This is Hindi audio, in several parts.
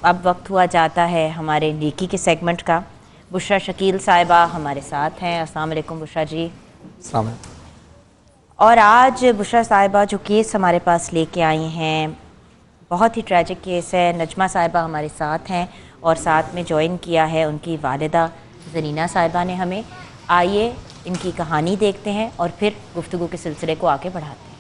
अब वक्त हुआ जाता है हमारे नेकी के सेगमेंट का। बुशरा शकील साहिबा हमारे साथ हैं। अस्सलाम वालेकुम बुशरा जी। अस्सलाम वालेकुम। और आज बुशरा साहिबा जो केस हमारे पास लेके आई हैं बहुत ही ट्रैजिक केस है। नजमा साहिबा हमारे साथ हैं और साथ में ज्वाइन किया है उनकी वालिदा ज़नीना साहिबा ने हमें। आइए इनकी कहानी देखते हैं और फिर गुफ्तगू के सिलसिले को आगे बढ़ाते हैं।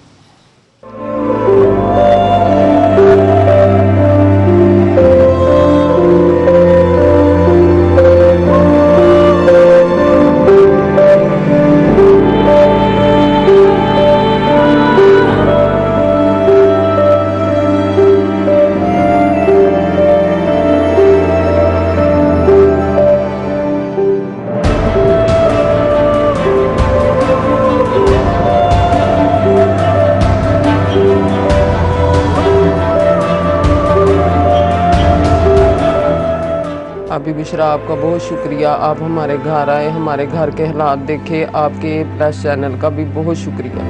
अभी बुशरा आपका बहुत शुक्रिया, आप हमारे घर आए, हमारे घर के हालात देखे, आपके प्रेस चैनल का भी बहुत शुक्रिया।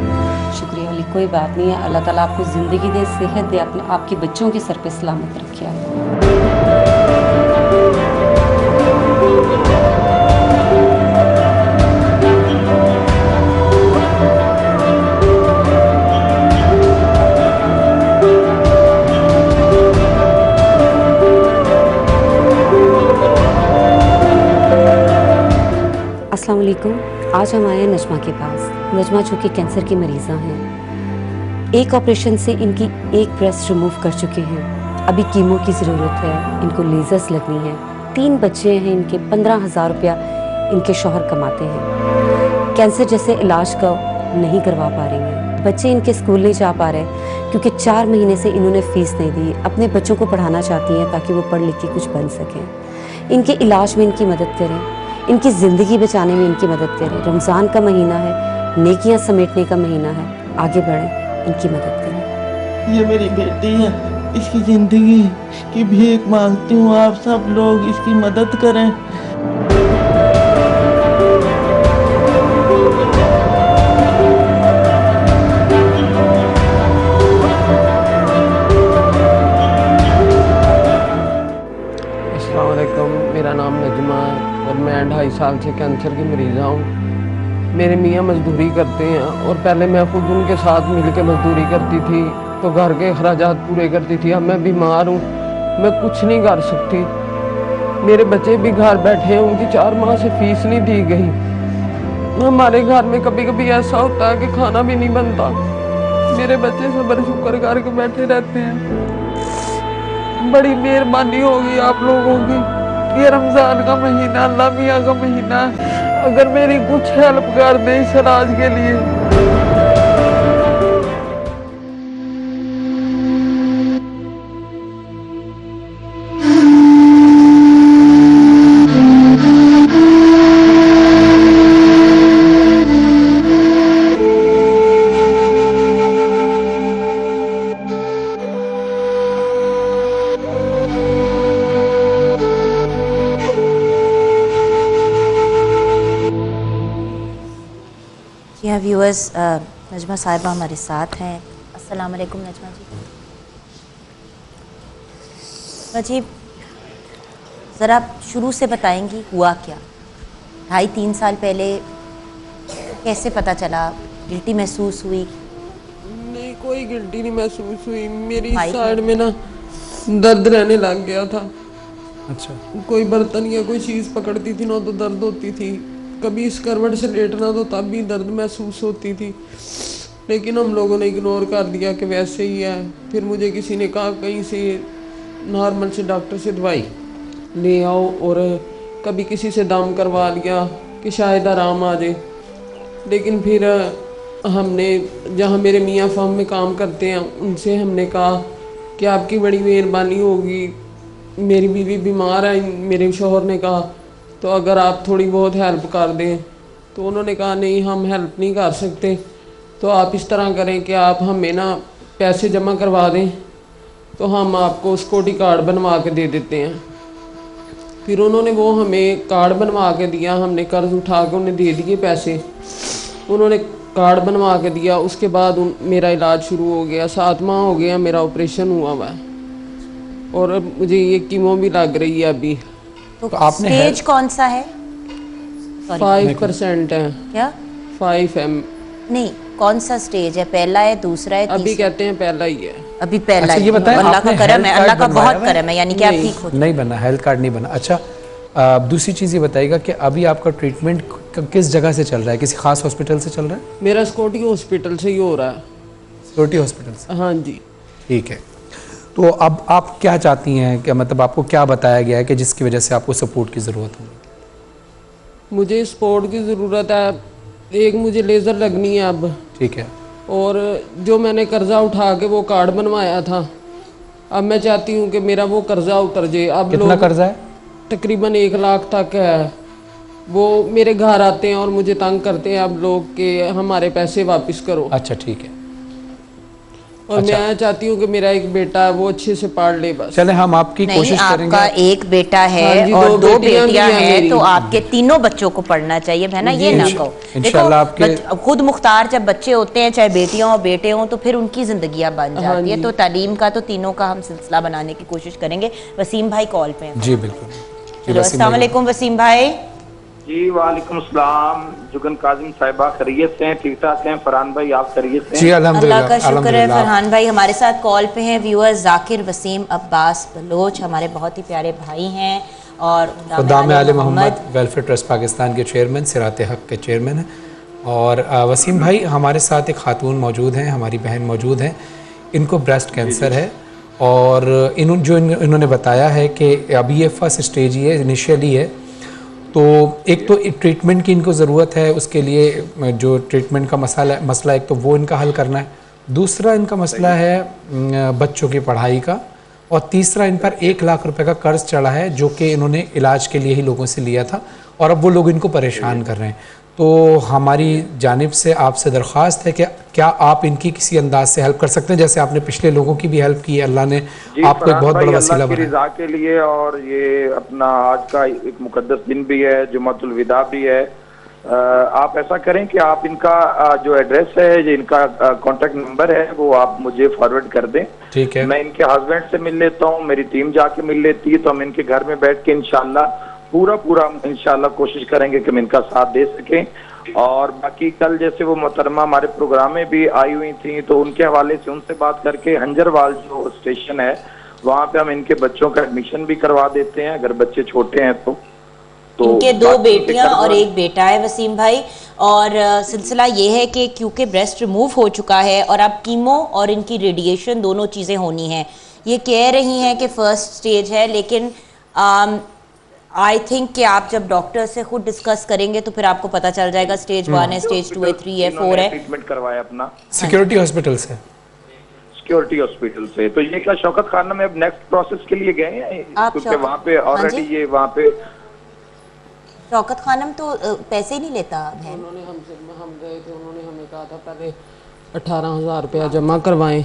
शुक्रिया अली, कोई बात नहीं है। अल्लाह ताला आपको ज़िंदगी दे, सेहत दे, अपने आपके बच्चों के सर पे सलामत रखे। अस्सलाम वालेकुम। आज हम आए हैं नजमा के पास। नजमा जो कि कैंसर की मरीज़ा हैं। एक ऑपरेशन से इनकी एक ब्रेस्ट रिमूव कर चुके हैं। अभी कीमो की ज़रूरत है, इनको लेज़र्स लगनी है। 3 बच्चे हैं इनके, 15,000 रुपया इनके शौहर कमाते हैं। कैंसर जैसे इलाज का नहीं करवा पा रही हैं। बच्चे इनके स्कूल नहीं जा पा रहे क्योंकि 4 महीने से इन्होंने फ़ीस नहीं दी। अपने बच्चों को पढ़ाना चाहती हैं ताकि वो पढ़ लिख के कुछ बन सकें। इनके इलाज में इनकी मदद करें, इनकी ज़िंदगी बचाने में इनकी मदद करें। रमज़ान का महीना है, नेकियां समेटने का महीना है। आगे बढ़ें, इनकी मदद करें। ये मेरी बेटी है, इसकी ज़िंदगी की भीख मांगती हूँ, आप सब लोग इसकी मदद करें। अस्सलाम वालेकुम, मेरा नाम नजमा है और मैं 2.5 साल से कैंसर की मरीज़ा हूँ। मेरे मियाँ मजदूरी करते हैं और पहले मैं खुद उनके साथ मिलकर मजदूरी करती थी तो घर के अखराजात पूरे करती थी। अब मैं बीमार हूँ, मैं कुछ नहीं कर सकती। मेरे बच्चे भी घर बैठे हैं, उनकी 4 माह से फीस नहीं दी गई। हमारे घर में कभी कभी ऐसा होता है कि खाना भी नहीं बनता। मेरे बच्चे सब्र शुक्र करके बैठे रहते हैं। बड़ी मेहरबानी होगी आप लोगों की। ये रमज़ान का महीना, अल्लाह मियाँ का महीना है, अगर मेरी कुछ हेल्प कर दें इस इलाज के लिए। जी हाँ व्यूअर्स, नजमा साहिबा हमारे साथ हैं। अस्सलाम वालेकुम नजमा जी। ज़रा शुरू से बताएंगी हुआ क्या? 2.5-3 साल पहले कैसे पता चला? गिल्टी महसूस हुई? नहीं, कोई गिल्टी नहीं महसूस हुई। मेरी भाई साइड में ना दर्द रहने लग गया था। अच्छा, कोई बर्तन या कोई चीज़ पकड़ती थी ना तो दर्द होती थी। कभी इस करवट से लेटना तो तब भी दर्द महसूस होती थी, लेकिन हम लोगों ने इग्नोर कर दिया कि वैसे ही है। फिर मुझे किसी ने कहा कहीं से नॉर्मल से डॉक्टर से दवाई ले आओ, और कभी किसी से दम करवा लिया कि शायद आराम आ जाए। लेकिन फिर हमने, जहाँ मेरे मियाँ फार्म में काम करते हैं, उनसे हमने कहा कि आपकी बड़ी मेहरबानी होगी, मेरी बीवी बीमार है। मेरे शौहर ने कहा तो अगर आप थोड़ी बहुत हेल्प कर दें। तो उन्होंने कहा नहीं, हम हेल्प नहीं कर सकते, तो आप इस तरह करें कि आप हमें ना पैसे जमा करवा दें तो हम आपको सिक्योरिटी कार्ड बनवा के दे देते हैं। फिर उन्होंने वो हमें कार्ड बनवा के दिया। हमने कर्ज उठा के उन्हें दे दिए पैसे, उन्होंने कार्ड बनवा के दिया। उसके बाद मेरा इलाज शुरू हो गया। 7 माह हो गया मेरा ऑपरेशन हुआ हुआ है। और मुझे ये कीमो भी लग रही है अभी। तो आपने स्टेज कौन सा है? 5% है। क्या 5M। नहीं, कौन सा स्टेज है? पहला है, दूसरा है, अभी तीसरा? कहते हैं पहला ही है। अभी पहला अच्छा, है। ये बताएं, अल्लाह का आपने करम है, हेल्थ अल्लाह का कार्ड बहुत बनवाया हुआ करम है, यानी कि आप ठीक हो नहीं बना, हेल्थ कार्ड नहीं बना। अच्छा, दूसरी चीज़ ये बताइएगा कि अभी आपका ट्रीटमेंट किस जगह से चल रहा है? किसी खास हॉस्पिटल से चल रहा है? मेरा सिक्योरिटी हॉस्पिटल से ही हो रहा है। सिक्योरिटी हॉस्पिटल से? हाँ जी। ठीक है। तो अब आप क्या चाहती हैं, कि मतलब आपको क्या बताया गया है कि जिसकी वजह से आपको सपोर्ट की ज़रूरत होगी? मुझे सपोर्ट की ज़रूरत है। एक मुझे लेज़र लगनी है अब, ठीक है। और जो मैंने कर्जा उठा के वो कार्ड बनवाया था, अब मैं चाहती हूँ कि मेरा वो कर्जा उतर जाए। अब कितना लोग कर्जा है? तकरीबन 1 लाख तक है। वो मेरे घर आते हैं और मुझे तंग करते हैं अब लोग कि हमारे पैसे वापस करो। अच्छा, ठीक है। और मैं चाहती हूँ कि मेरा एक बेटा है वो अच्छे से पढ़ ले बस। चले, हम आपकी नहीं, कोशिश करेंगे। आपका एक बेटा है हाँ जी, और 2 बेटियां बेटियां भी हैं हैं, मेरी। तो आपके तीनों बच्चों को पढ़ना चाहिए, है ना? ये ना कहो। इंशाल्लाह आपके खुद मुख्तार जब बच्चे होते हैं, चाहे बेटियां हो बेटे हों, तो फिर उनकी जिंदगियां बन जाती है। तो तालीम का तो तीनों का हम सिलसिला बनाने की कोशिश करेंगे। वसीम भाई कॉल पे हैं। जी बिल्कुल। चलो, अस्सलाम वालेकुम वसीम भाई। जी वालेकुम सलाम। जुगन काजिम साहिबा खैरियत से हैं? ठीक ठाक हैं? फरहान भाई आप खैरियत से हैं? जी अल्हम्दुलिल्लाह। अल्लाह का शुक्र है। अल्हम्दुलिल्लाह। फरहान भाई हमारे साथ कॉल पे हैं। व्यूअर्स जाकिर वसीम अब्बास बलोच हमारे बहुत ही प्यारे भाई हैं और खुदाम आले मोहम्मद वेलफेयर ट्रस्ट पाकिस्तान के चेयरमैन, सिरात हक के चेयरमैन हैं। और वसीम भाई हमारे साथ एक खातून मौजूद हैं, हमारी बहन मौजूद हैं। इनको ब्रेस्ट कैंसर है और इन्होंने बताया है कि अभी ये फर्स्ट स्टेज ही है, इनिशियली है। तो एक तो ट्रीटमेंट की इनको ज़रूरत है, उसके लिए जो ट्रीटमेंट का मसला एक तो वो इनका हल करना है। दूसरा इनका मसला है बच्चों की पढ़ाई का, और तीसरा इन पर 1 लाख रुपए का कर्ज चढ़ा है जो कि इन्होंने इलाज के लिए ही लोगों से लिया था, और अब वो लोग इनको परेशान कर रहे हैं। तो हमारी जानिब से आपसे दरख्वास्त है कि क्या आप इनकी किसी अंदाज से हेल्प कर सकते हैं, जैसे आपने पिछले लोगों की भी हेल्प की है, अल्लाह ने आपको एक बहुत बड़ा वसीला बनाया रज़ा के लिए। और ये अपना आज का एक मुकद्दस दिन भी है, जुम्मतुल विदा भी है। आप ऐसा करें कि आप इनका जो एड्रेस है, जो इनका कॉन्टेक्ट नंबर है, वो आप मुझे फॉरवर्ड कर दें। ठीक है। मैं इनके हस्बैंड से मिल लेता हूँ, मेरी टीम जाके मिल लेती है, तो हम इनके घर में बैठ के इंशाल्लाह पूरा इंशाल्लाह कोशिश करेंगे कि हम इनका साथ दे सकें। और बाकी कल जैसे वो मोहतरमा हमारे प्रोग्राम में भी आई हुई थी, तो उनके हवाले से उनसे बात करके हंजरवाल जो स्टेशन है वहाँ पे हम इनके बच्चों का एडमिशन भी करवा देते हैं, अगर बच्चे छोटे हैं तो। इनके 2 बेटियां और 1 बेटा है वसीम भाई। और सिलसिला ये है कि क्योंकि ब्रेस्ट रिमूव हो चुका है और अब कीमो और इनकी रेडिएशन दोनों चीज़ें होनी हैं। ये कह रही हैं कि फर्स्ट स्टेज है, लेकिन आई थिंक कि आप जब डॉक्टर से खुद डिस्कस करेंगे तो फिर आपको पता चल जाएगा स्टेज 1 है, स्टेज 2 है, 3 है, 4 है। ट्रीटमेंट करवाया अपना सिक्योरिटी हॉस्पिटल से। सिक्योरिटी हॉस्पिटल से। तो ये क्या शौकत खाना में अब नेक्स्ट प्रोसेस के लिए गए हैं? क्योंकि वहाँ पे ऑलरेडी ये वहाँ पे शौकत खानम तो पैसे ही नहीं लेता है। हम गए थे, उन्होंने हमें कहा था पहले 18,000 रुपया जमा करवाएं,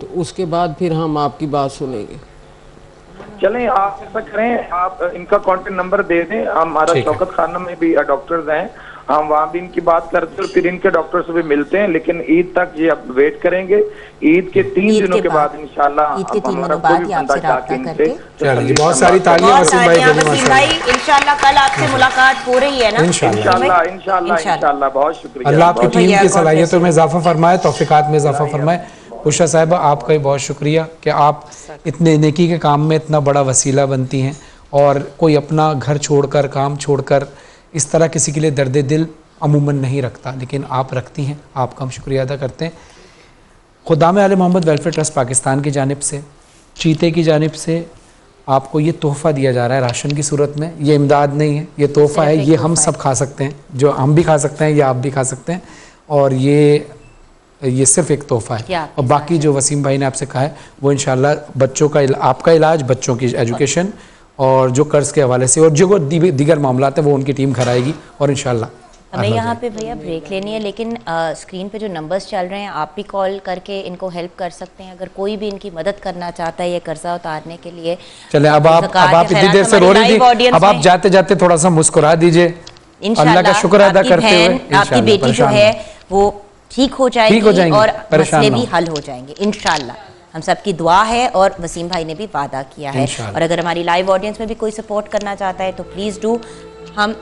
तो उसके बाद फिर हम आपकी बात सुनेंगे। चलें, आप ऐसा करें, आप इनका कॉन्टेक्ट नंबर दे दें। हमारा शौकत खाना में भी डॉक्टर्स हैं, हम वहाँ भी इनकी बात करते हैं और फिर इनके डॉक्टर से भी मिलते हैं। लेकिन ईद तक ये अब वेट करेंगे। ईद के 3 दिनों के बाद इंशाल्लाह ईद के 3 दिनों बाद ही आपसे राब्ता करके। चलिए, बहुत सारी तालियां वसीम भाई। इंशाल्लाह कल आपसे मुलाकात हो रही है ना? इंशाल्लाह। बहुत शुक्रिया। अल्लाह आपकी टीम की सलाहियतों में इजाफा फरमाए, तौफीकात में इजाफा फरमाए। बुशरा साहिबा, आपका भी बहुत शुक्रिया कि आप इतने नेकी के काम में इतना बड़ा वसीला बनती हैं, और कोई अपना घर छोड़कर, काम छोड़कर इस तरह किसी के लिए दर्द दिल अमूमन नहीं रखता, लेकिन आप रखती हैं। आपका हम शुक्रिया अदा करते हैं। खुदाम आले मोहम्मद वेलफेयर ट्रस्ट पाकिस्तान की जानिब से, चीते की जानिब से आपको ये तोहफ़ा दिया जा रहा है राशन की सूरत में। ये इमदाद नहीं है, ये तोहफ़ा है। ये हम सब खा सकते हैं, जो हम भी खा सकते हैं, या आप भी खा सकते हैं। और ये सिर्फ एक तोहफ़ा है। और बाकी जो वसीम भाई ने आपसे कहा है वो इंशाल्लाह बच्चों का, आपका इलाज, बच्चों की एजुकेशन और जो कर्ज के हवाले से और जो दीगर मामलात हैं वो उनकी टीम कराएगी। और इंशाल्लाह हमें यहाँ पे भैया ब्रेक लेनी है, लेकिन स्क्रीन पे जो नंबर्स चल रहे हैं आप भी कॉल करके इनको हेल्प कर सकते हैं, अगर कोई भी इनकी मदद करना चाहता है ये कर्जा उतारने के लिए। चले, अब आप इतनी देर से रो रही थी, अब आप जाते जाते थोड़ा सा मुस्कुरा दीजिए, अल्लाह का शुक्र अदा करते हुए। आपकी बेटी जो है वो ठीक हो जाएगी और मसले भी हल हो जाएंगे इंशाल्लाह। हम सबकी दुआ है और वसीम भाई ने भी वादा किया है। इंशाअल्लाह। और अगर हमारी लाइव ऑडियंस में भी कोई सपोर्ट करना चाहता है तो प्लीज़ डू। हम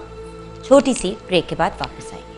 छोटी सी ब्रेक के बाद वापस आएंगे।